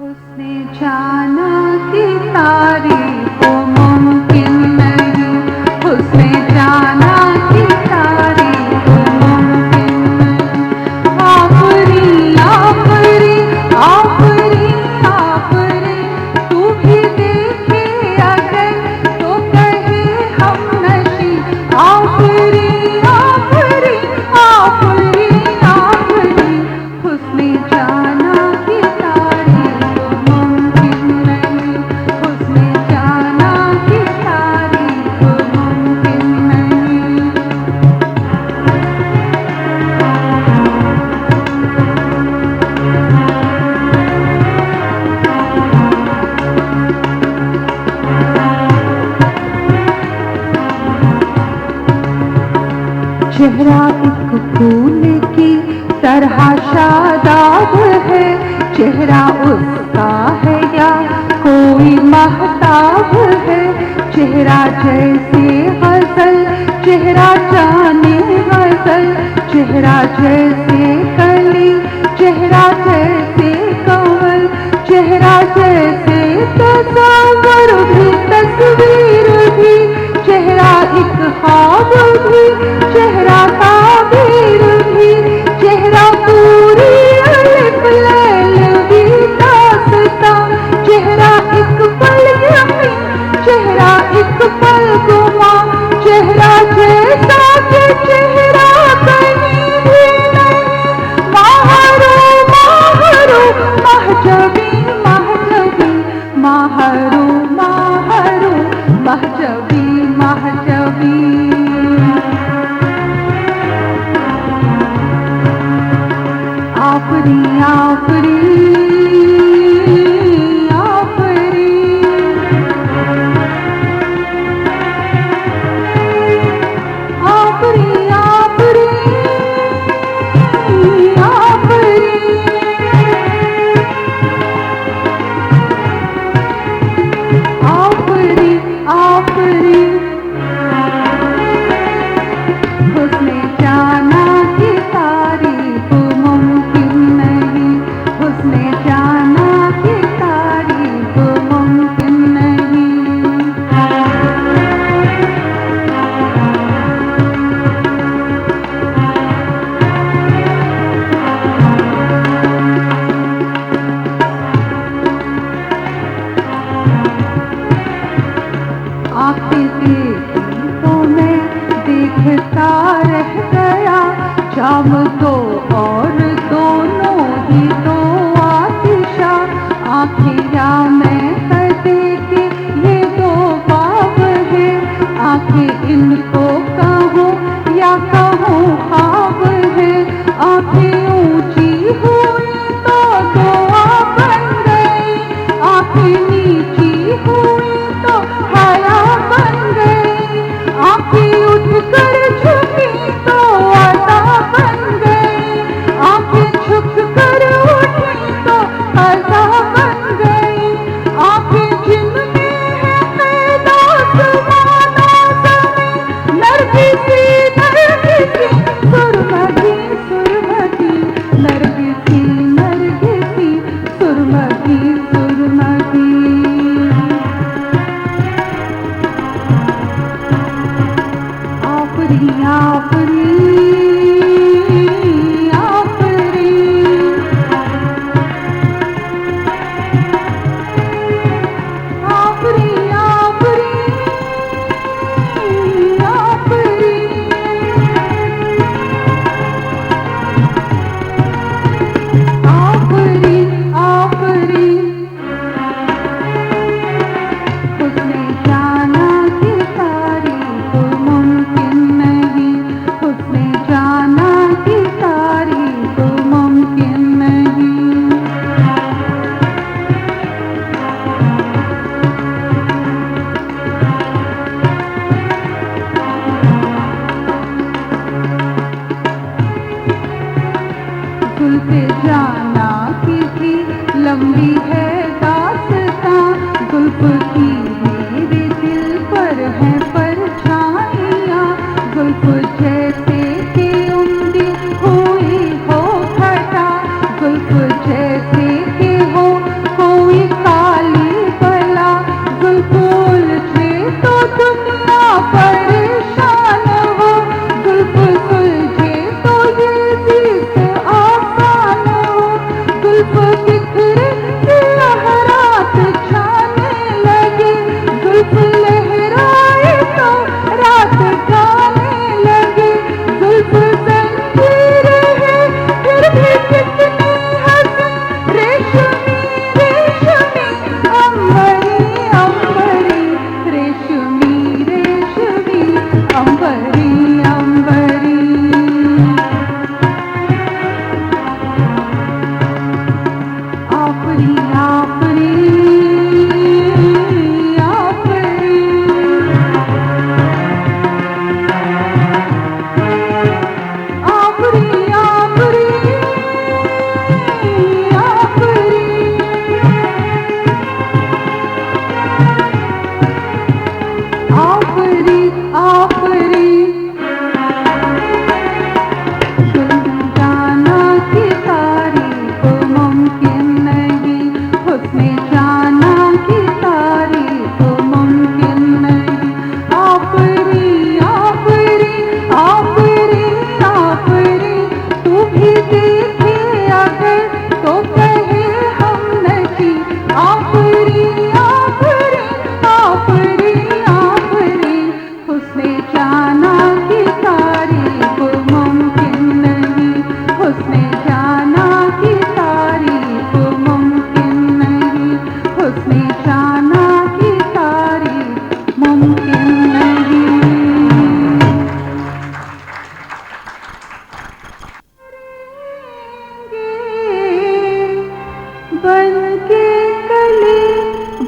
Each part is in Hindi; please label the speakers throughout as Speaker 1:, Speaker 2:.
Speaker 1: उसने जाना कि तारीफ मुमकिन नहीं, उसने जाना कि तारीफ मुमकिन नहीं। आफरी आफरी आफरी आफरी, तू भी देखे अगर तो कहे हम नशी। आफरी आफरी आफरी आफरी, उसने जाना कि तारीफ मुमकिन नहीं, उसने जाना कि तारीफ मुमकिन नहीं। चेहरा एक फूल की तरह शादाब है, चेहरा उसका है या कोई महताब है। चेहरा जैसे गजल, चेहरा जाने गजल, चेहरा जैसे कली, चेहरा जैसे कंवल, चेहरा जैसे तस्वीर भी, तस्वीर भी, चेहरा एक ख्वाब भी, चेहरा ताबीर भी, चेहरा पूरी अलिफ लैलवी दास्तां। चेहरा एक पल यकीन, चेहरा एक पल गुमा, चेहरा जैसा कि चेहरा कहीं भी नहीं। माहरू माहरू महजबी महजबी, माहरू माहरू महजबी महजबी। आफरी आफरी आफरी, आफरी आफरी आफरी, आफरी आफरी, उसने जाना कि तारीफ मुमकिन नहीं, उसने जाना कि तारीफ मुमकिन नहीं। आंखें देखी तो मैं देखता रह गया, जाम दो और दोनों ही दो आतिशा। आंखें या मैं कदे के ये दो बाब है, आंखें इनको कहूँ या कहूँ ख्वाब है। आंखें ऊंची हुई तो दुआ बन गई, आंखें नीची हुई तो हया बन गई। आंखें उठकर झुकी तो अता बन गई, आंखें झुक कर उठी तो अता बन गई। आंखें जिनमें है पैदा सुमाना ज़मीं, नरगिसी नरगिसी सुरमगी सुरमगी, नरगिसी नरगिसी सुरमगी सुरमगी। आफरी आफरी आफरी, आफरी आफरी आफरी, आफरी आफरी, उसने जाना कि तारीफ मुमकिन नहीं, उसने जाना कि तारीफ मुमकिन नहीं। जुल्फ़े जाना किसी लंबी है दास्तां, जुल्फ़ की मेरे दिल पर है परछाइयाँ। जुल्फ़ जैसे कि उमड़ी हुई हो घटा, जुल्फ़ जैसे कि हो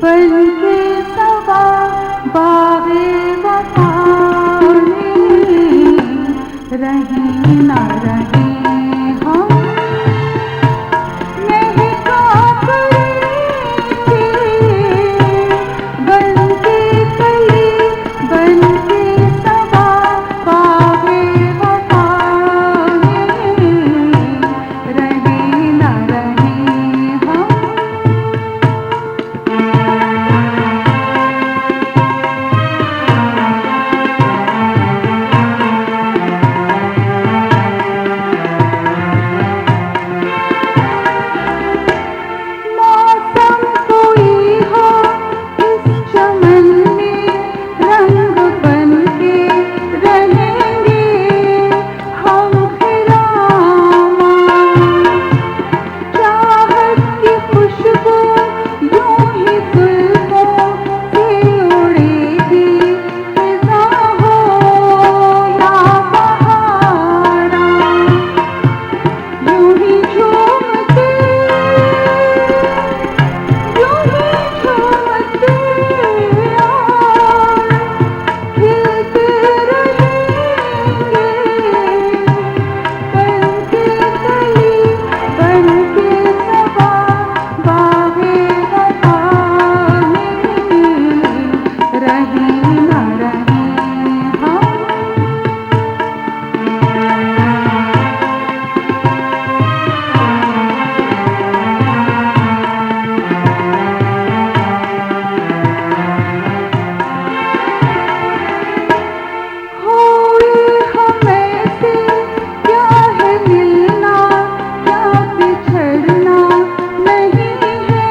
Speaker 1: बन के सवा बागे वफा में रहें ना रहें हम नहीं करेंगे बन के कली बन के सवा बागे वफा में रहें ना रहें हम। मौसम कोई हो इस चमन में रंग बन के रहेंगे हम खिलावा चाहत की खुशबू यूं ही जुल्फों से उड़ेगी फिजा हो या बहारा यूं ही झूमते खिलते रहेंगे बन के कली बन के सवा बागे वफा में रहें ना रहें हम। होए हमें से क्या है मिलना क्या बिछड़ना नहीं है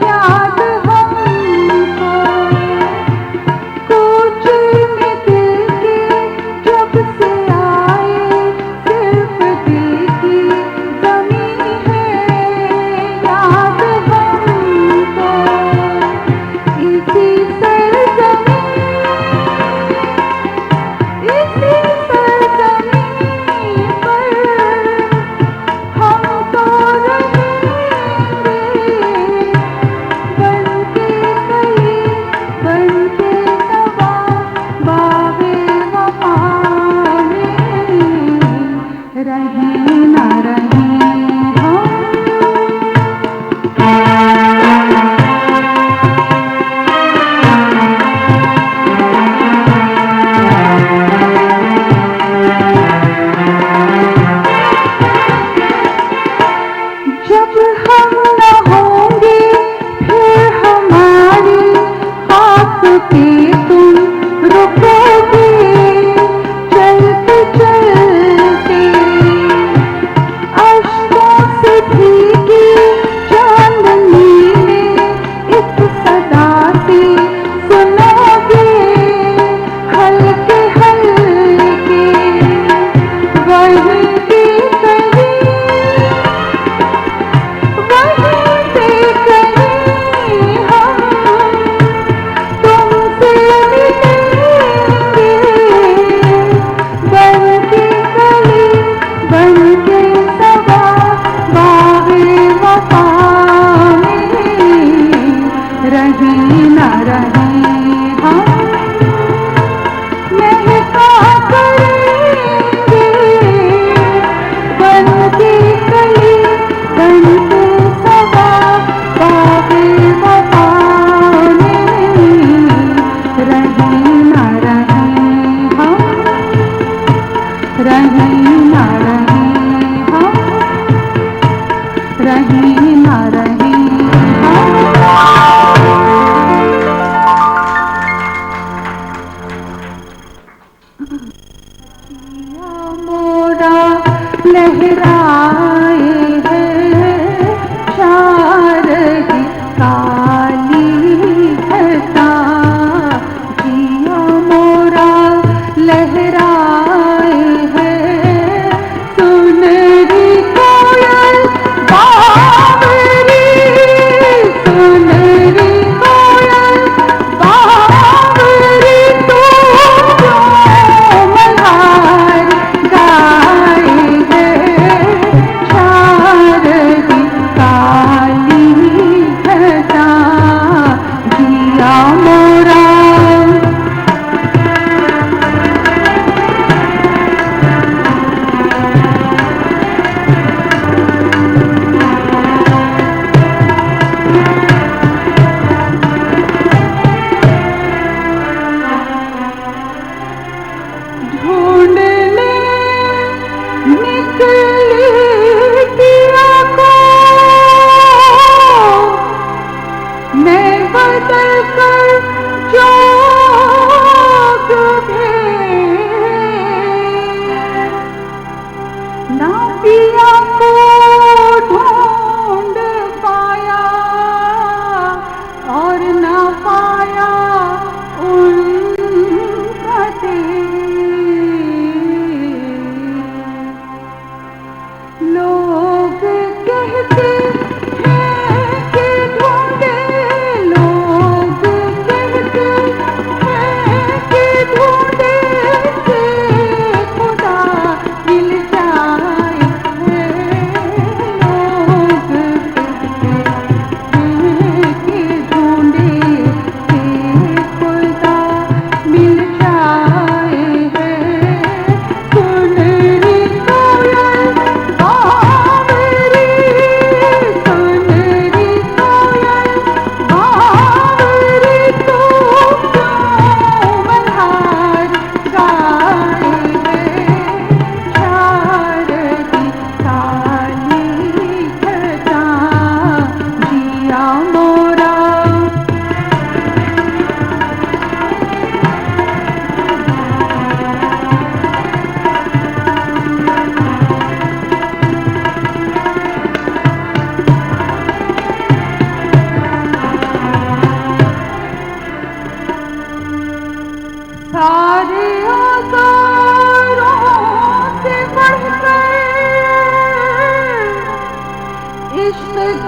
Speaker 1: याद हमको कोचलने दिल के जब से आए सिर्फ दिल की ज़मीं है याद हमको इसी सरज़मीं पर हम तो रहेंगे बन के कली बन के सवा बागे वफा में रहें ना रहें हम। जब हम न होंगे फिर हमारी खाक पे तुम रुकोगे चलते चलते अश्कों से भीगी चांदनी में एक सदा सी सुनोगे हल्के हल्के वहीं की कहीं वहीं से कहीं हम तुमसे मिलेंगे बन के कली बन के सवा बागे वफा में रहें ना रहें हम महका करेंगे बन के कली बन के सवा बागे वफा में रहें ना रहें हम रहें ना रहें हम रहें ना रहें हम। मोरा लहराए है शारदी काली घटा जिया मोरा लहराए है सुनरी कोयल बावरी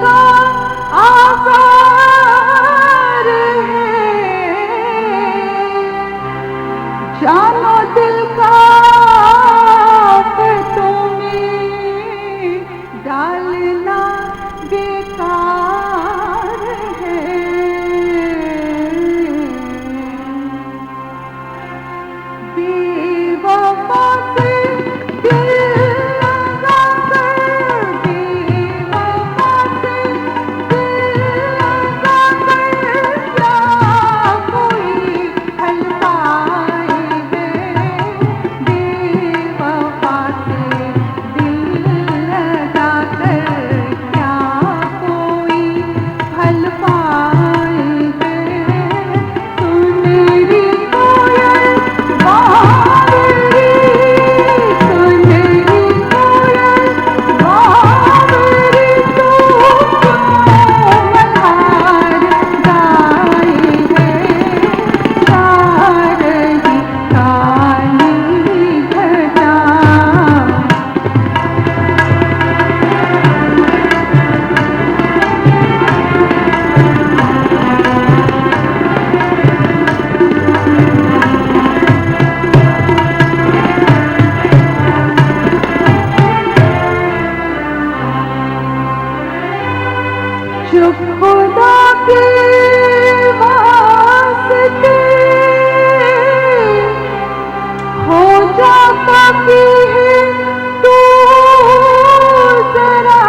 Speaker 1: का आकार है, जानो दिल का तुम्हें डालना बेकार है। बेवफा से दिल लगा कर, बेवफा से दिल लगा कर क्या कोई हल पाए है। बेवफा से दिल लगा कर क्या कोई हल पाए है। सुनहरी कोयल बावरी, सुनहरी कोयल बावरी तो मल्हार गाए है। शारदी काली घटा, जो खुदा के वास्ते हो जा काफी है तू जरा,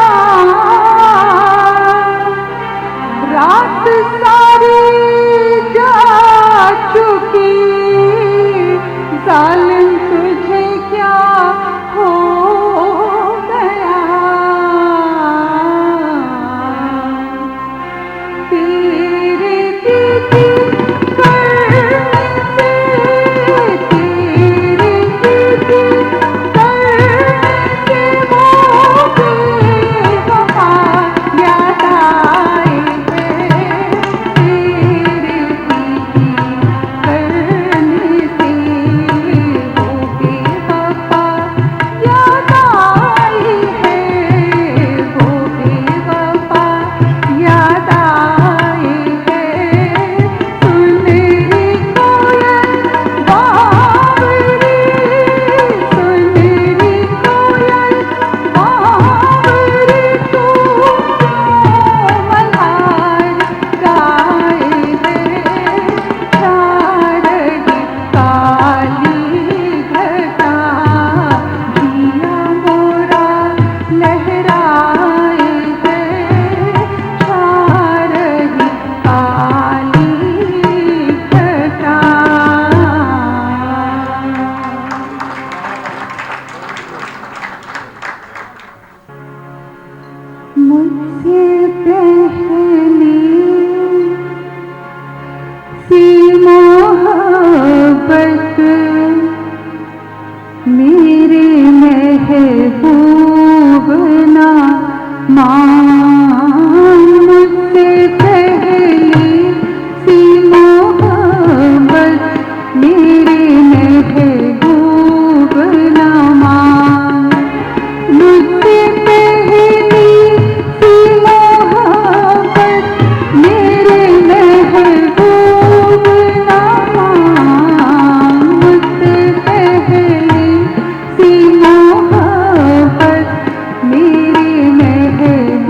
Speaker 1: रात सारी जा चुकी जालिम तुझे क्या हो गया। तेरे दीदी करने से, तेरे दीदी करने से वो बेवफा याद आए है। तेरे दीदी करने से वो बेवफा याद आई है। वो बेवफा याद आई है। सुनहरी कोयल बावरी, सुनहरी कोयल बावरी तो मल्हार गाए है। शारदी काली घटा, जिया मोरा लहराए है। शारदी काली घटा। मुझसे पहली सी मोहब्बत मेरे महबूब ना मान। मुझसे पहली सी मोहब्बत मेरे महबूब ना मान। मुझसे पहली सी मोहब्बत मेरे महबूब ना मान। मुझसे पहली सी मोहब्बत मेरे महबूब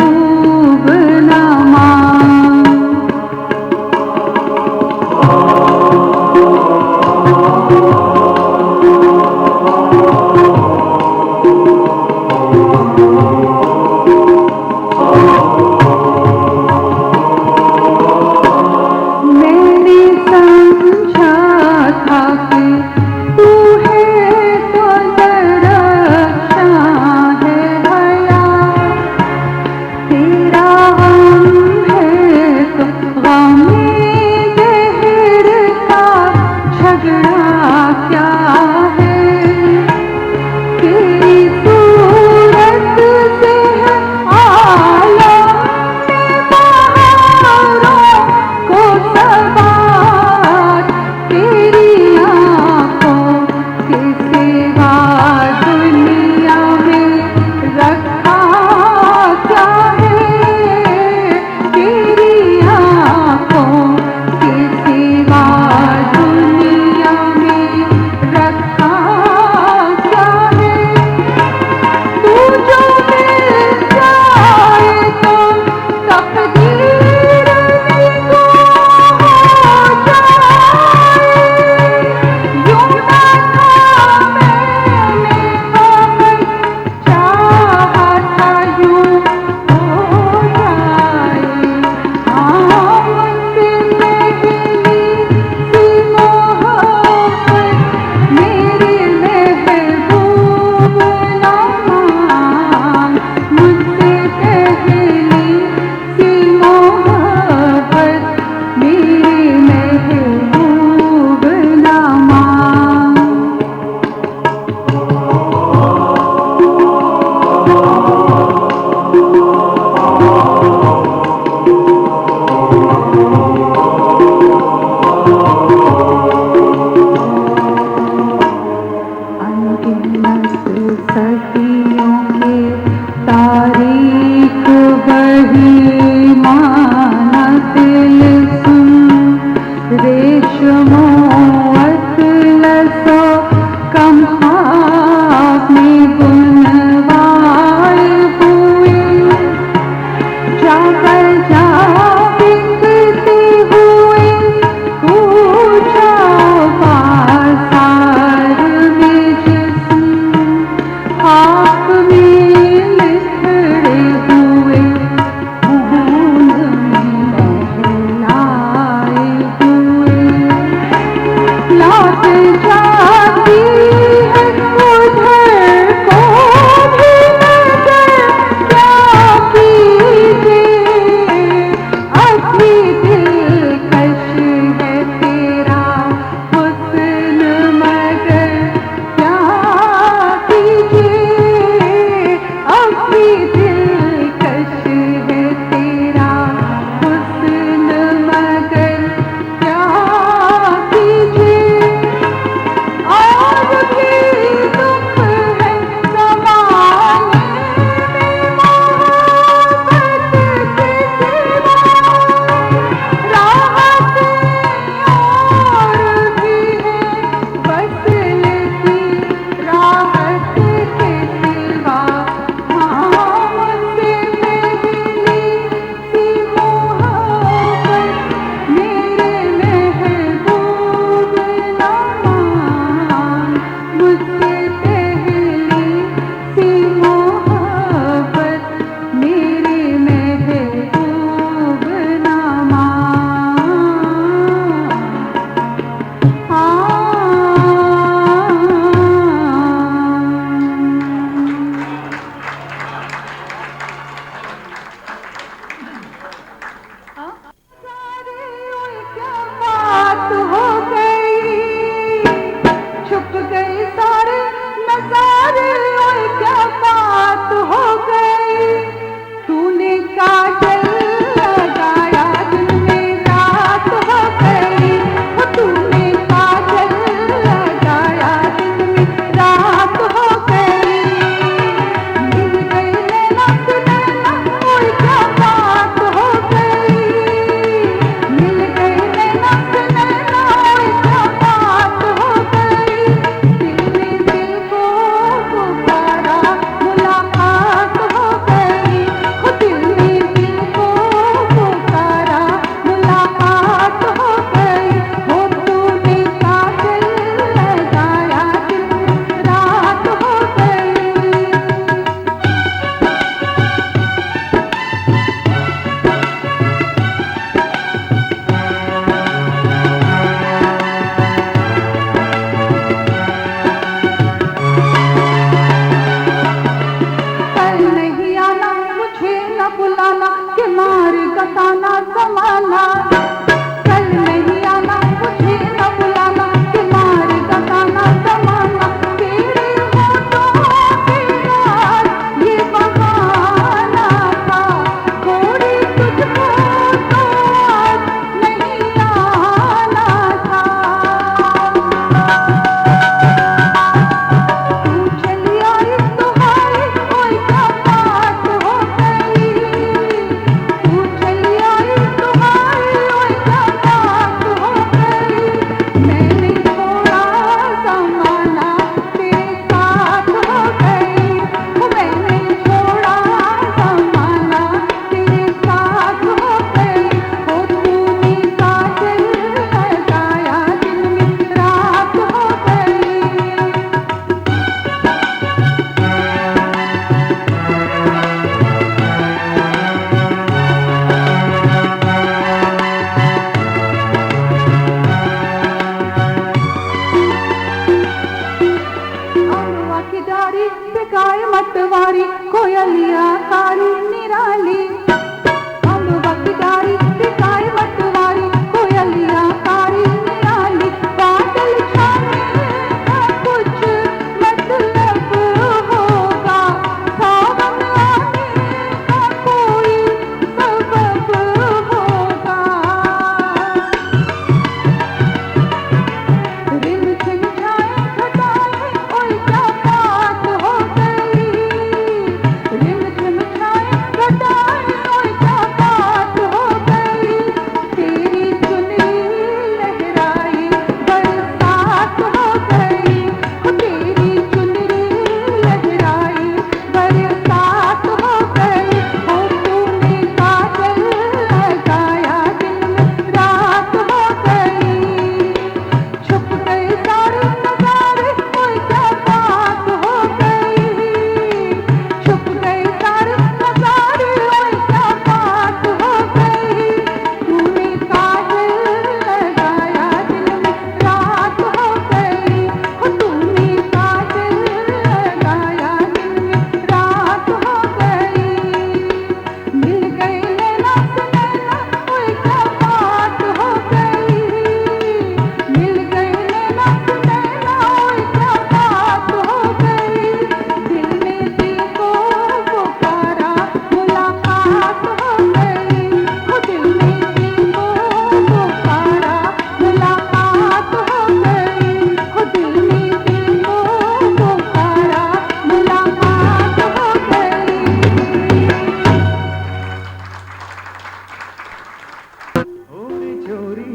Speaker 2: ओरे छोरी,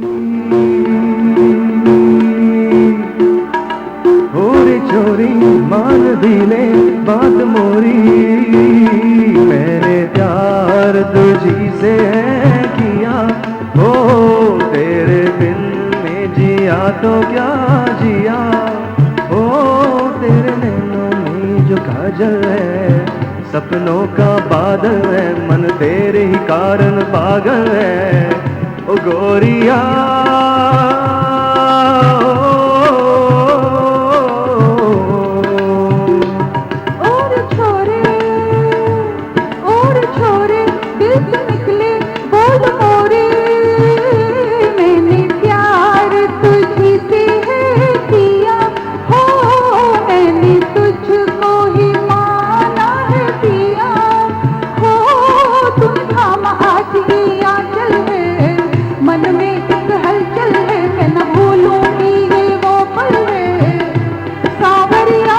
Speaker 2: ओरे छोरी मान दिले बात मोरी, मैंने प्यार तुझी से है किया, ओ तेरे बिन में जिया तो क्या जिया, ओ तेरे नैनों में जो काजल है, सपनों का बादल है, मन तेरे ही कारण पागल है, ओ गोरिया।
Speaker 1: और छोरे, और छोरे दिल से निकले बोल मोरे, मैंने प्यार तुझी से है किया, हो मैंने तुझको ही माना है पिया, हो तुम थाम आज ही आंचल है, मन में एक हलचल है, मैं न भूलूंगी ये वो पल है, सावरिया।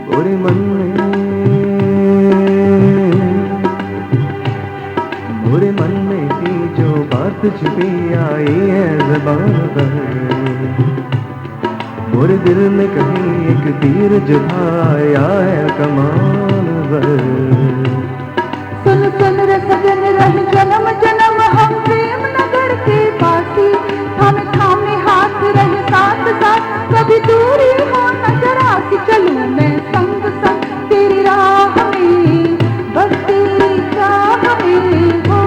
Speaker 2: बुरे मन में, बुरे मन में थी जो बात छुपी आई है ज़बान पर, बुरे दिल में कहीं एक तीर जो था आया है कमान पर।
Speaker 1: सुन सुन रे सजन रही जन्म जन्म हम प्रेम नगर के पासी, थामे थामे हाथ रहे साथ साथ, कभी दूरी हो नजर आती, चलूं मैं संग संग तेरी राह में, बस तेरी चाह में हो।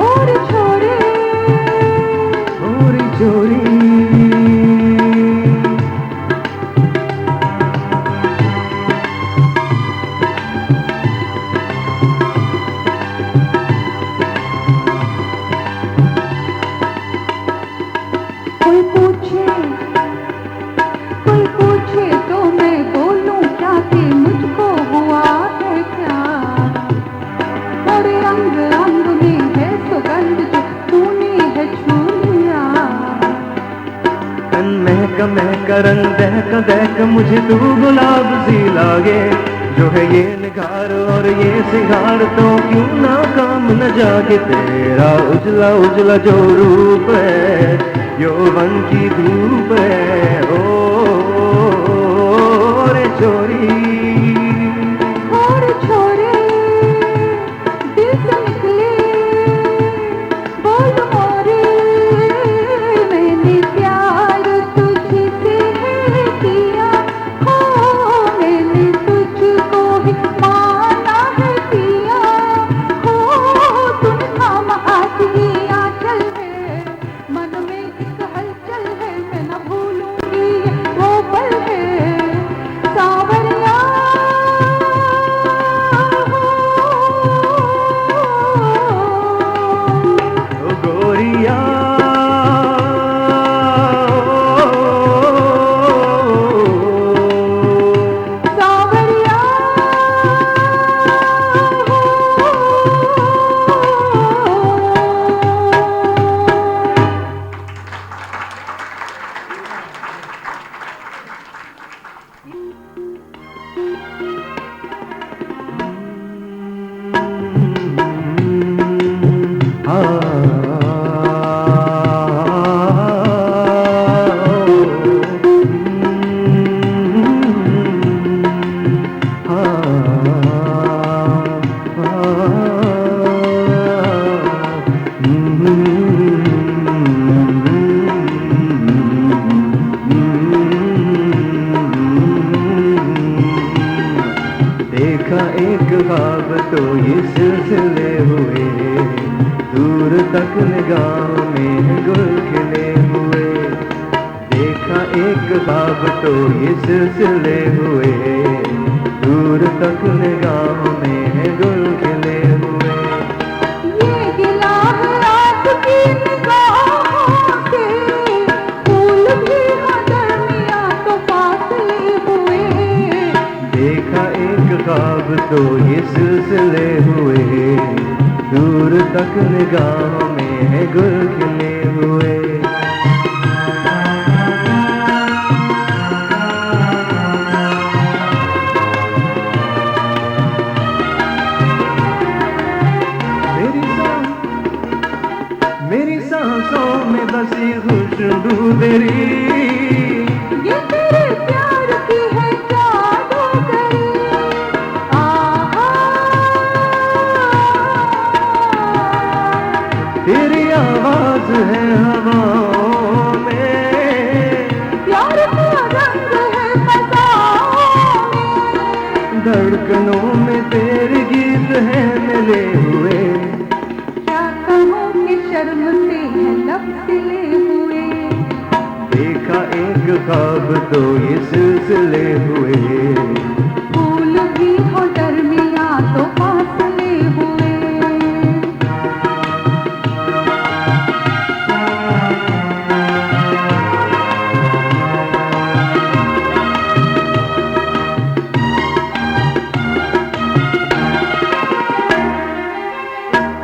Speaker 1: और छोरे,
Speaker 2: और चोरी,
Speaker 1: कोई पूछे, कोई पूछे तो मैं बोलूं क्या कि मुझको हुआ है क्या, और रंग रंग में है सुगंध जो तूने है छू लिया,
Speaker 2: तन महक रंग दहक दहक मुझे तू गुलाब सी लागे, जो है ये निखार और ये सिंगार तो क्यों ना काम न जाके, तेरा उजला उजला जो रूप है यौवन की धूप है, ओ रे छोरी।
Speaker 1: और छोरे दिल से निकले बोल मोरे, मैंने प्यार तुझी से है किया, हो मैंने तुझको ही माना है पिया, हो तुम थाम आज ही आंचल है, मन में एक हलचल है, मैं न भूलूंगी ये वो पल है, सावरिया।
Speaker 2: ओ गोरिया,
Speaker 1: सावरिया।
Speaker 2: देखा एक ख्वाब तो ये सिलसिले हुए, दूर तक निगाह में गुल खिले हुए, देखा एक ख्वाब तो ये सिलसिले हुए, दूर तक निगाह में गुल खिले हुए।
Speaker 1: ये गिला है आपकी निगाहों से, फूल भी हाँ दरमियाँ तो फासले हुए,
Speaker 2: देखा एक ख्वाब तो ये सिलसिले हुए, दूर तक निगाहों में है गुल खिले हुए। मेरी सांसों में बसी खुशबू तेरी,
Speaker 1: ये तेरे प्यार की है जादूगरी। आहा,
Speaker 2: तेरी आवाज है हवाओं में,
Speaker 1: प्यार का रंग है फजाओं में,
Speaker 2: धड़कनों में तेरे गीत है मिले हुए।
Speaker 1: क्या कहूँ कि शर्म से है लब सिले हुए।
Speaker 2: देखा एक ख्वाब तो ये सिलसिले हुए,
Speaker 1: फूल भी हो दरमिया तो फासले हुए।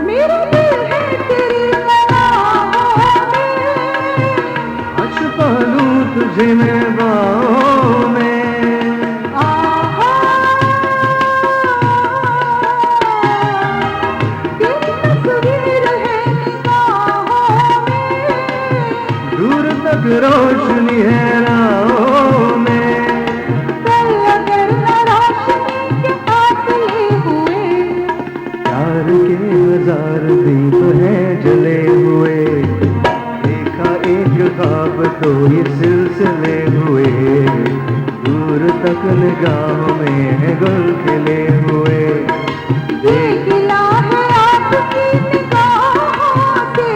Speaker 1: मेरा दिल है तेरी निगाहों में,
Speaker 2: छुपा लूं तुझे मैं बाहों में।
Speaker 1: आहा, तेरी तस्वीर है निगाहों में,
Speaker 2: दूर तक रोशनी है राहों में।
Speaker 1: कल अगर न रोशनी के फासले हुए।
Speaker 2: प्यार के हजार दीप हैं जले हुए, देखा एक ख्वाब तो ये सिलसिले हुए, दूर तक निगाहों में है गुल खिले हुए।
Speaker 1: ये गिला है आपकी निगाहों से,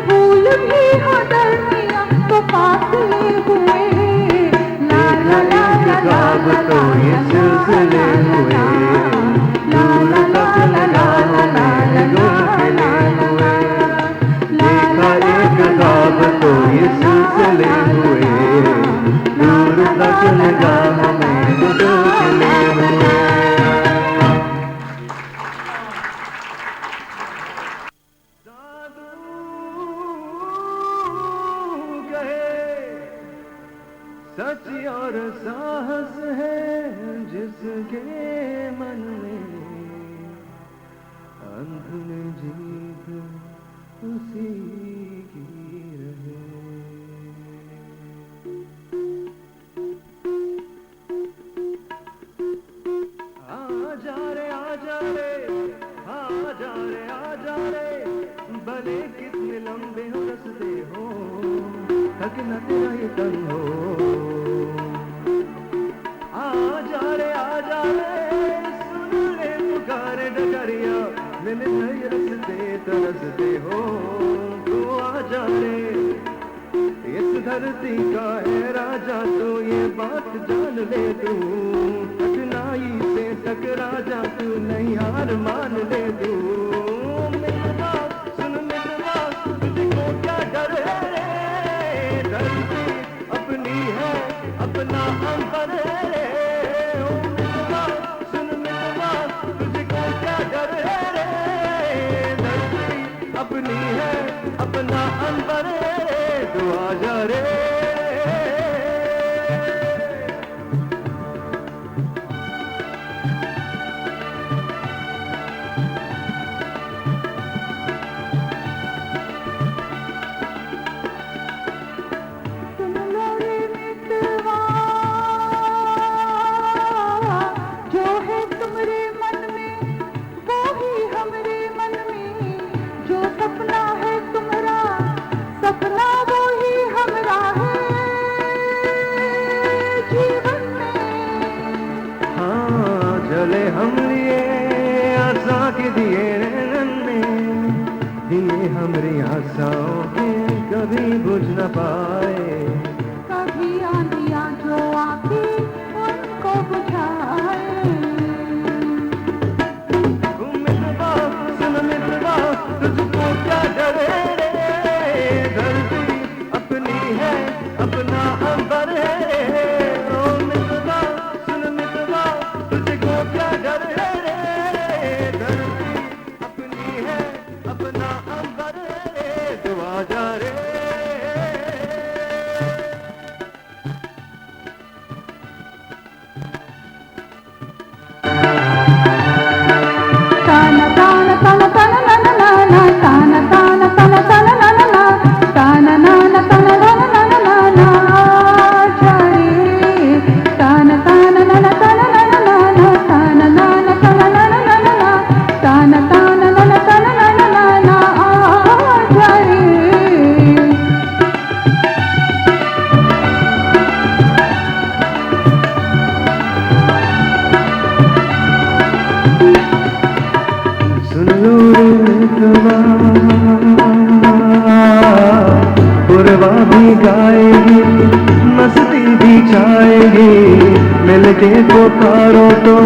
Speaker 1: फूल भी हो दरमिया तो फासले हुए। ला ला ला ला ला
Speaker 2: ख्वाब
Speaker 1: ला
Speaker 2: तो ये सिलसिले हुए, दूर तक निगाहों में है गुल खिले हुए। देखा एक ख्वाब तो ये सिलसिले हुए, दूर तक निगाहों में है गुल खिले हुए। सच और साहस है जिसके मन में, अंत में जीत उसी की रहे। आजा रे आजा रे, आजा रे आजा रे, भले कितने लंबे हो रस्ते हो, थक न तेरा ये तन हो। आजा रे सुन ले पुकारे डगरिया, मैंने नए रस्ते तरसते हो। तू आजा रे, इस धरती का है राजा, तो ये बात जान ले तू। कठिनाई से टकरा जा तू, नहीं हार मान ले तू। मितवा सुन मितवा, तुझको क्या डर है रे, धरती अपनी है अपना अंबर है रे। ओ मितवा सुन मितवा, तुझको क्या डर है रे, धरती अपनी है अपना अंबर है रे। तू आजा रे।
Speaker 1: सुन लो रे मितवा, जो है तुम्हारे मन में वो ही हमरे मन में, जो सपना है तुम्हारा सपना वो ही हमरा है जीवन में।
Speaker 2: हाँ चले हम लिए आशा के दिए नैनन में, दिए हमरी आशाओं के कभी बुझ न पाए।
Speaker 1: कभी आंधियां जो आके उनको बुझाए।
Speaker 2: मितवा सुन मितवा, तुझको क्या डर है रे, धरती अपनी है अपना अंबर है रे। ओ मितवा सुन मितवा, तुझको सागर है रे, धरती अपनी है अपना अंबर है रे, तू आजा रे।
Speaker 1: ताना ताना ताना ताना ना ना ना ना, ताना ताना ताना ताना ना ना ना, ताना ना ना ताना ना ना ना ना ना, आजा रे। ताना ताना ना ना ताना ना ना ना ना, ताना ना ना ताना ना ना ना ना, ताना ताना ना ना ताना ना ना ना ना, आजा रे।
Speaker 2: सुन लो रे मितवा, पुरवा भी गाएगी, मस्ती भी छाएगी, मिलके पुकारो तो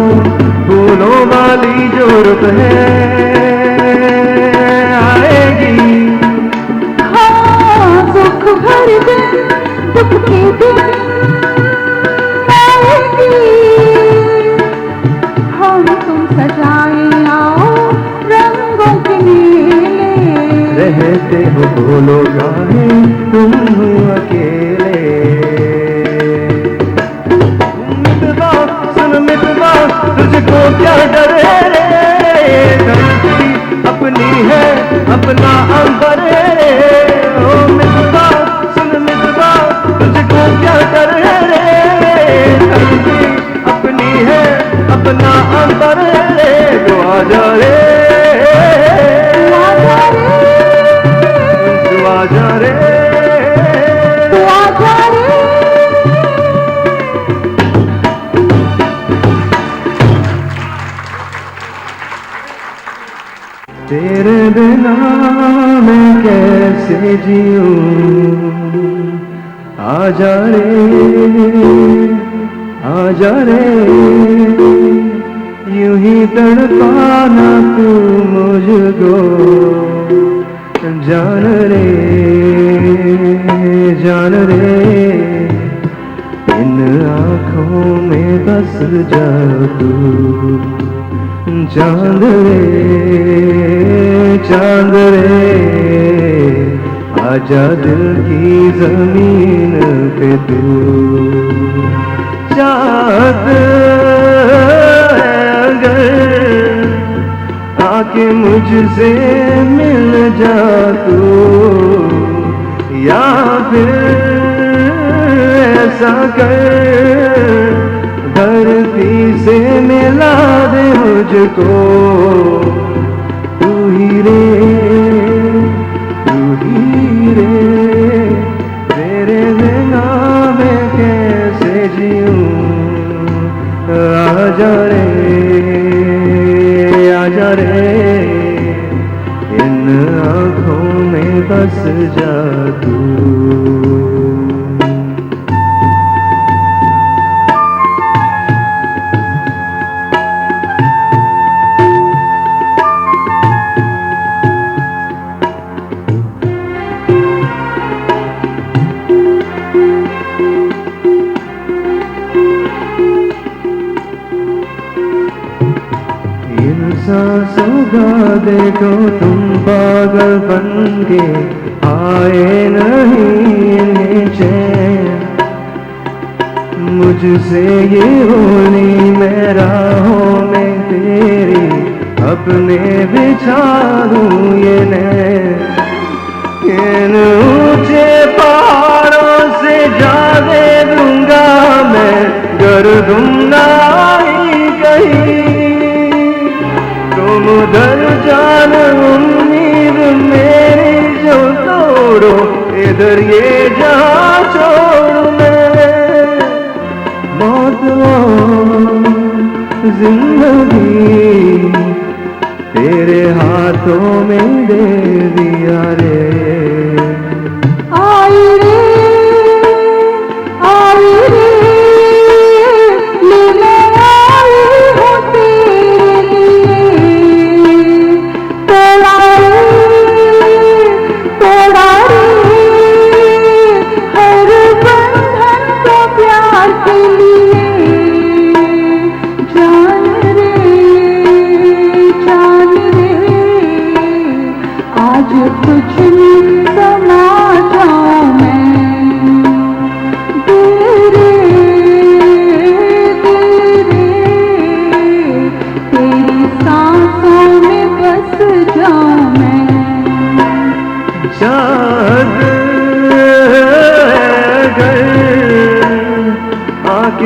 Speaker 2: फूलों वाली जो रुत है आएगी।
Speaker 1: हाँ, सुख भर दिन दुख के दिन आएगी, हम तुम सजाए आओ रंगों के मेले।
Speaker 2: रहते हो बोलो काहे तुम हो अकेले। मितवा सुन मितवा, तुझको क्या डर है रे, धरती अपनी है अपना अंबर है रे। ओ मितवा सुन मितवा, तुझको क्या डर है रे, धरती अपनी है अपना अंबर है रे, तू आजा रे, तू आजा रे,
Speaker 1: तू आजा रे।
Speaker 2: तेरे बिना मैं कैसे जीऊं, आजा रे, आजा रे, यूं ही तड़पाना तू मुझको, जान रे, जान रे, इन आँखों में बस जा तू, चांद रे, चांद रे, आजा दिल की जमीन पे तू, चाहत अगर आके मुझसे मिल जा तू, या फिर ऐसा कर धरती से मिला दे मुझको, तू ही रे, तू ही रे, तेरे बिना मैं कैसे जीऊं, आजा रे, आजा रे, इन आँखों में बस जा तू। सांसों का देखो तुम पागल बन के आए नहीं इन्हें चैन, मुझसे ये होली मैं राहों में तेरी अपने बिछा दूं ये नैन, इन ऊंचे पहाड़ों से जा दे दूंगा मैं गर दूंगा ही कहीं, तुम उधर जान उम्मीद मेरी जो तोड़ो, इधर ये जहां छोड़ू मैं, मौत और जिंदगी तेरे हाथों में दे दिया रे,
Speaker 1: आई रे, आई रे, ले मैं आई हूँ तेरे लिए, तोड़ा रे, तोड़ा रे, हर बंधन को प्यार के लिए, जान रे,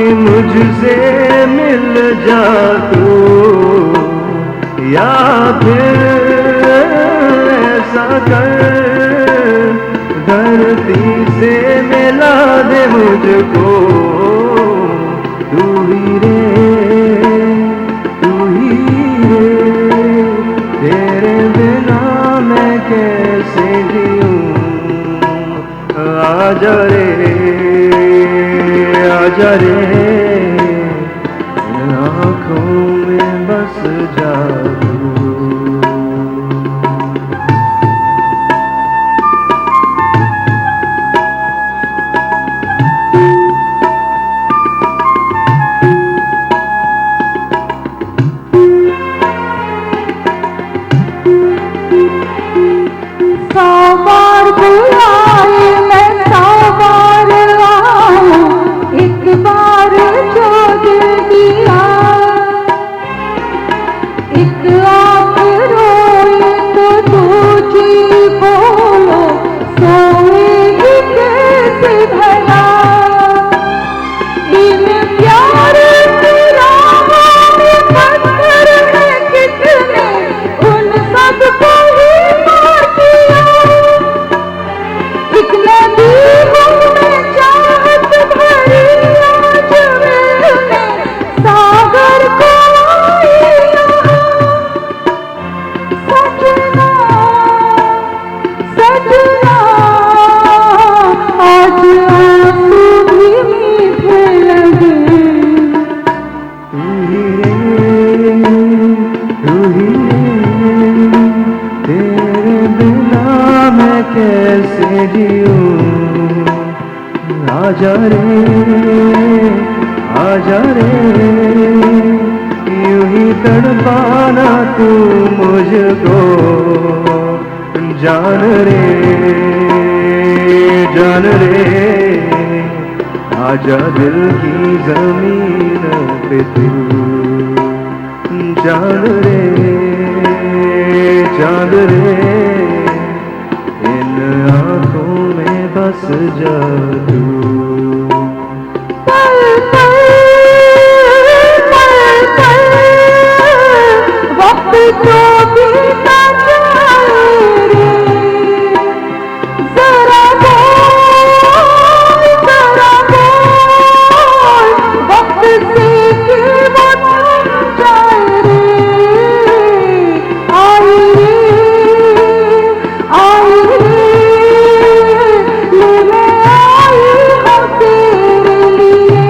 Speaker 2: आके मुझसे मिल जा तू, या फिर ऐसा कर धरती से मिला दे मुझको। तू ही रे, तू ही रे, तेरे बिना मैं कैसे जीऊं। आजा रे, आजा रे, आँखों में बस जा तू।
Speaker 1: सौ बार बुलाए मैं सौ बार आऊं, एक बार जो दिल दिया, एक आँख रोए तो दूजी बोलो, सोएगी कैसे भला। इन प्यार की राहों में पत्थर है कितने, उन सबको ही मार दिया। एक नदी हूँ मैं चाहत भरी, आज मैंने सागर को आई यहाँ। सजना, सजना, आज आंसू भी मीठे लगे।
Speaker 2: तू ही रे, तू ही रे, तेरे बिना मैं कैसे जीऊं। आजा रे, आजा रे, यूं ही तड़पाना तू मुझको। जान रे, जान रे, आजा दिल की जमीन पे तू। जान रे, जान रे, इन आँखों में बस जा तू।
Speaker 1: पल पल पल पल वक्त जो बीता जाए रे, जरा बोल वक्त से कि वो थम जाए रे। आई रे, ले मैं आई हूँ तेरे लिए।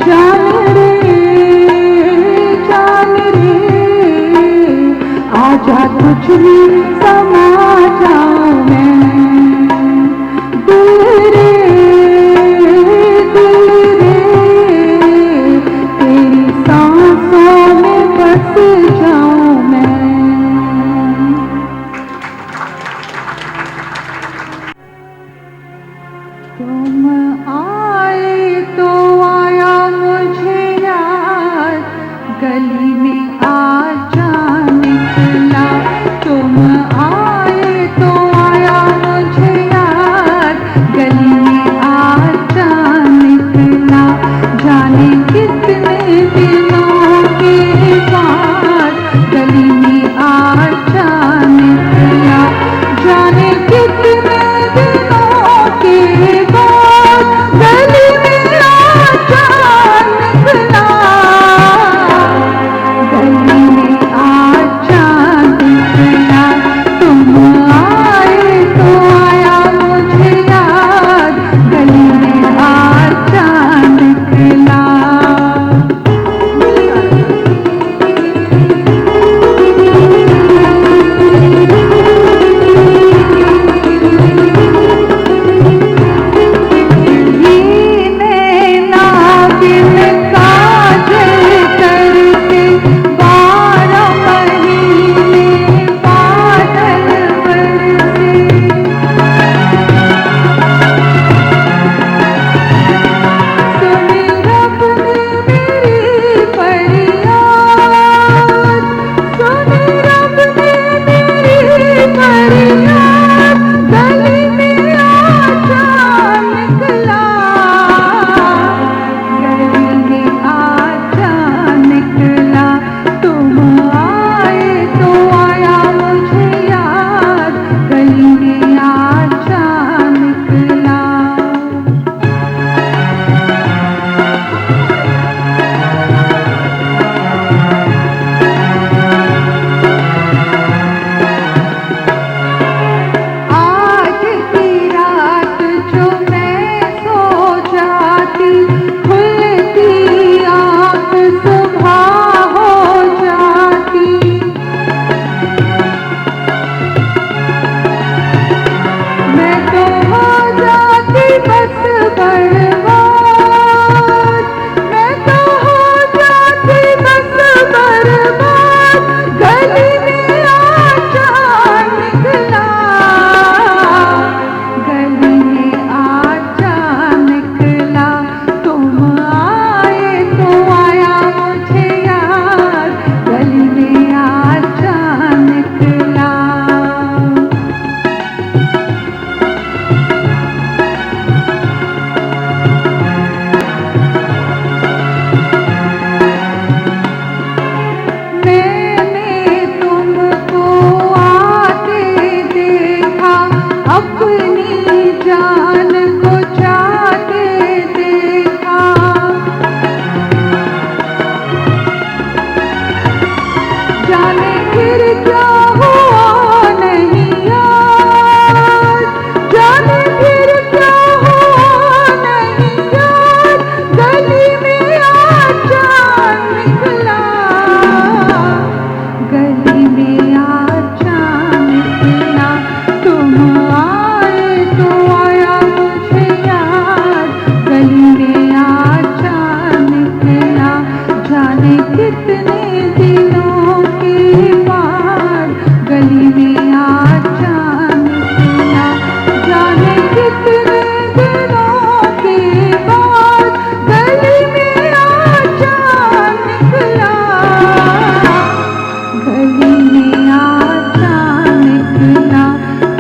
Speaker 1: जान रे, आजा तुझ में समा जाऊं मैं। दिल रे, दिल रे, तेरी सांसों में बस जाऊं मैं। तुम आए तो आया मुझे याद, गली में आ जा निकला। तुम फिर क्या हुआ नहीं याद, जाने फिर क्या हुआ नहीं याद, गली में आज चांद निकला, गली में आज चांद निकला, तुम आए तो आया मुझे याद, गली में आज चांद निकला, जाने कितने दिनों के बाद, गली में आज चांद निकला, जाने कितने दिनों के बाद, गली में आज चांद निकला, गली में आज चांद निकला,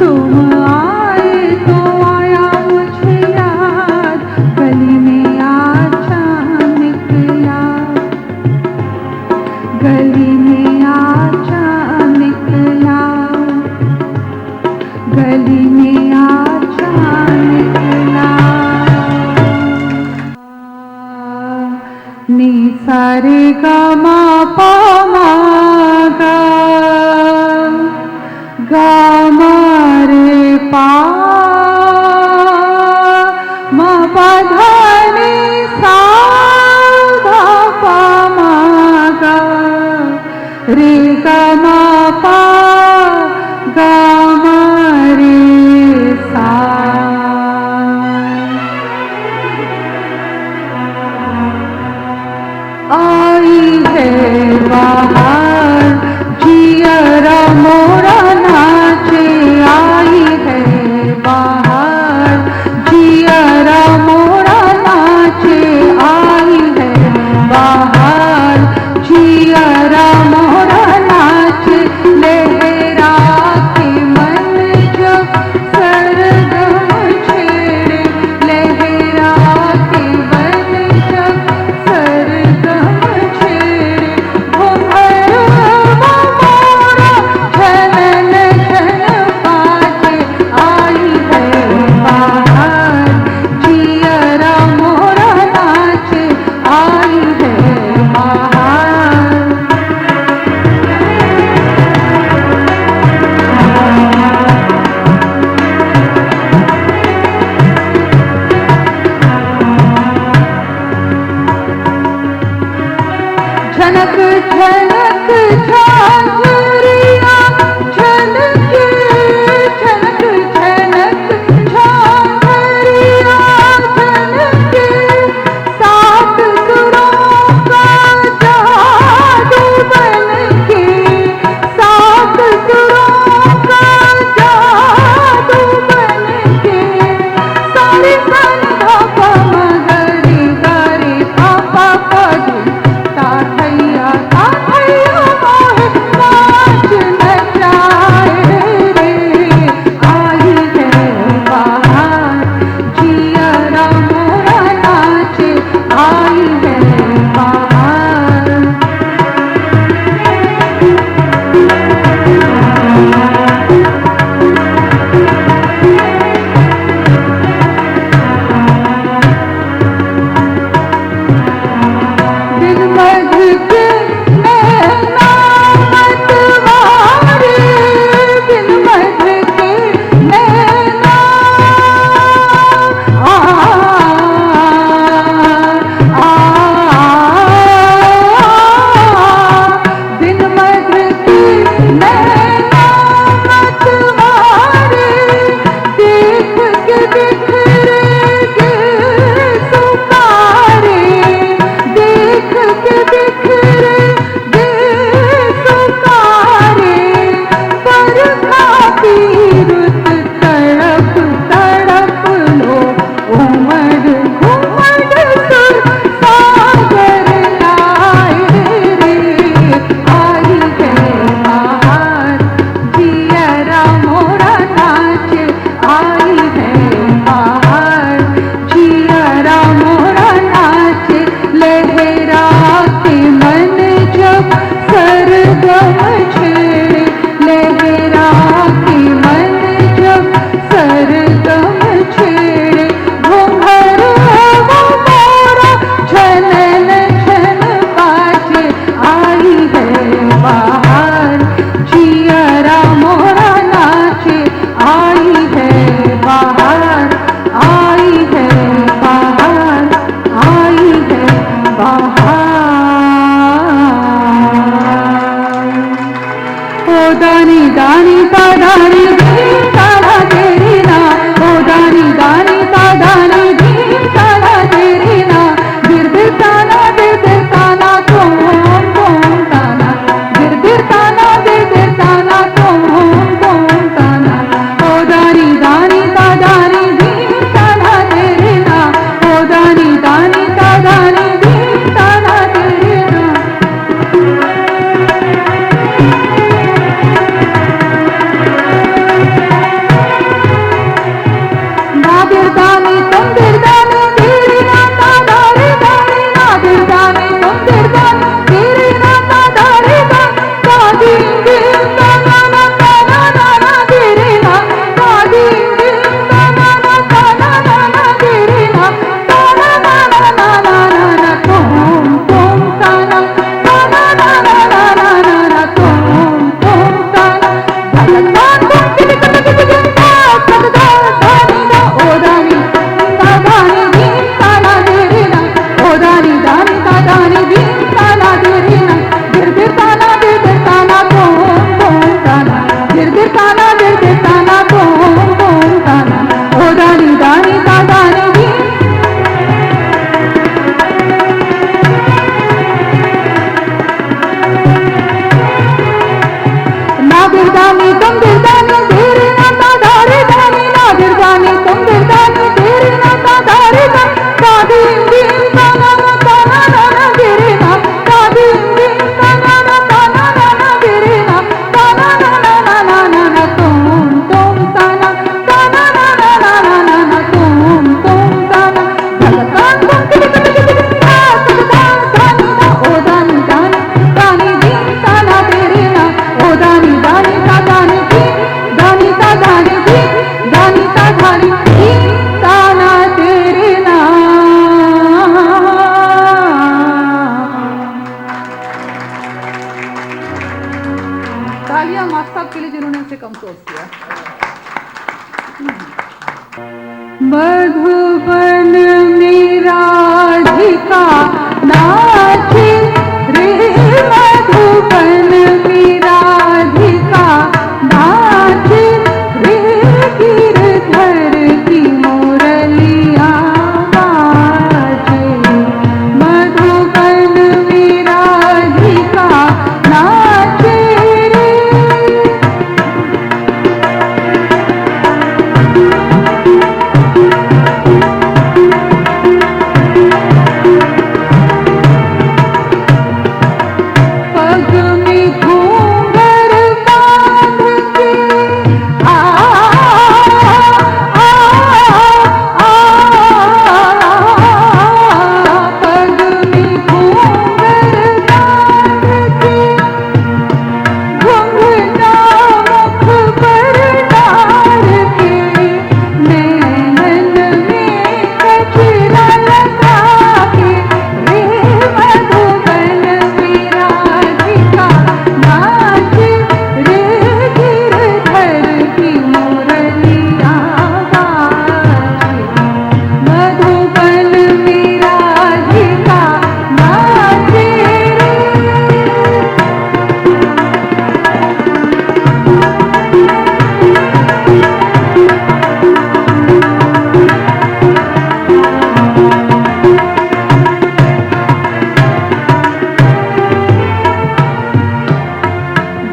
Speaker 1: तुम आए तो आया मुझे याद, गली में आज चांद निकला, गली में आज चांद निकला, गली में आज चांद निकला। नी सा रे गा मा पा मा गा, गा मा रे पा, मा पा धा नी सा, धा पा मा गा, रे गा मा पा, गा मा रे सा। आई है बाहर जियरा मोरा नाचे, आई है बाहर जियरा मोरा नाचे, आई है बाहर जियरा मोरा नाचे, लहरा के मन जब सरगम छेड़े, लहरा के मन जब सरगम छेड़े, घुंघरू मोरा झनन झन बाजे, आई है बाहर जियरा मोरा नाचे, आई है बाहर। झनक झनक झांझरिया झनके, झनक झनक झांझरिया झनके, सात सुरों का जादू बनके, सात सुरों का जादू बनके, सारे सन धा पा मा गा रे गा रे पा पा पा धा, ता थैया मोहे मा दानी ता दानी दीन ताना तेरी ना ओ दानी दानी ता दानी दीन ताना तेरी ना दिर दिर ताना तुम ताना दिर दिर ताना तुम ताना ओ दानी दानी ता दानी दीन ताना तेरी ना ओ दानी दानी ता दानी दीन ताना तेरी ना नादिरदानी तुम दिरदानी तेरी नाता दारे दानी नादिरदानी तुम दिरदानी तेरी नाता दारे दानी दादी दिल ताना ना ताना ना तेरी ना दादी दिल ताना ना ताना ना तेरी ना ताना ना तुम ताना ताना ना तुम ताना भगवान तुम किसी कभी जनता सदा दानी दा ओ दानी ता दानी दीन ताना तेरी ना ओ दानी दानी ता दानी दीन ताना तेरी ना दिर दिर ताना तुम ताना दिर दिर ताना तुम ताना ओ दानी दानी ता दानी दीन नादिरदानी तुम दिरदानी तेरी नाता दारे दानी नादिरदानी तुम दिरदानी तेरी नाता दारे दानी दादी दीन ताना ना तेरी ना दादी दीन ताना ना तेरी ना ताना ना तुम ताना ताना ना तुम ताना भगवान तुम किसी सदा दानी ना ओ दानी दानी दानी दीन ताना तेरी ना ओ दानी दानी ता दानी दीन दानी ता दानी दीन दानी ता दानी दीन ताना तेरी ना तालियां मास्टर साहब के लिए जिन्होंने उसे कंपोज किया। मधुबन में राधिका नाचे रे मधुबन में राधिका नाचे रे गिरधर की मुरलिया बाजे मधुबन में राधिका नाचे रे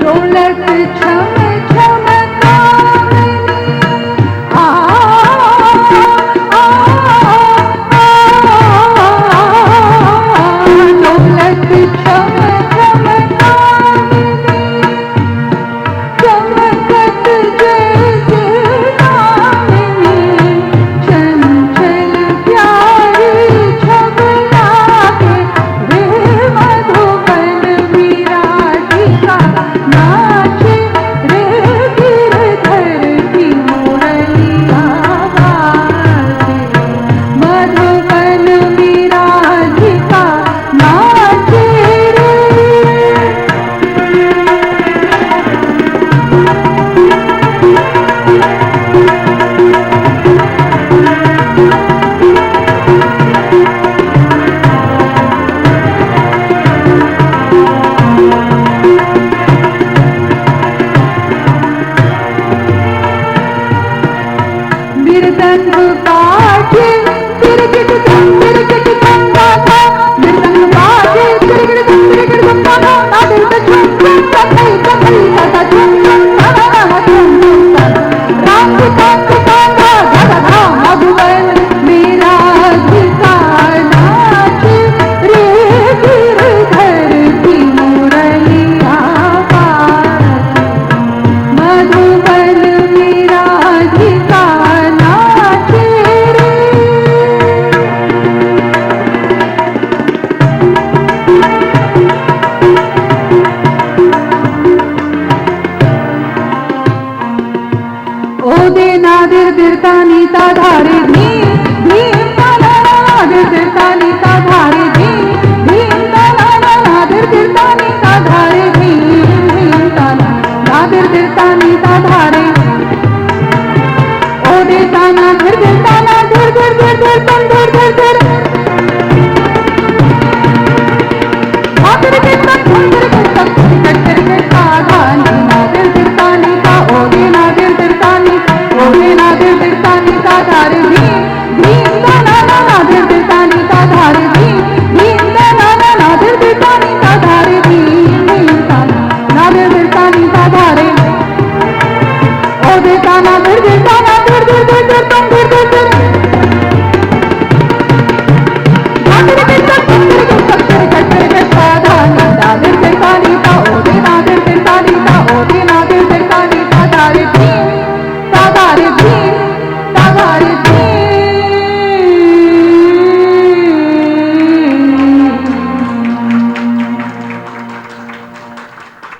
Speaker 1: दौलत छम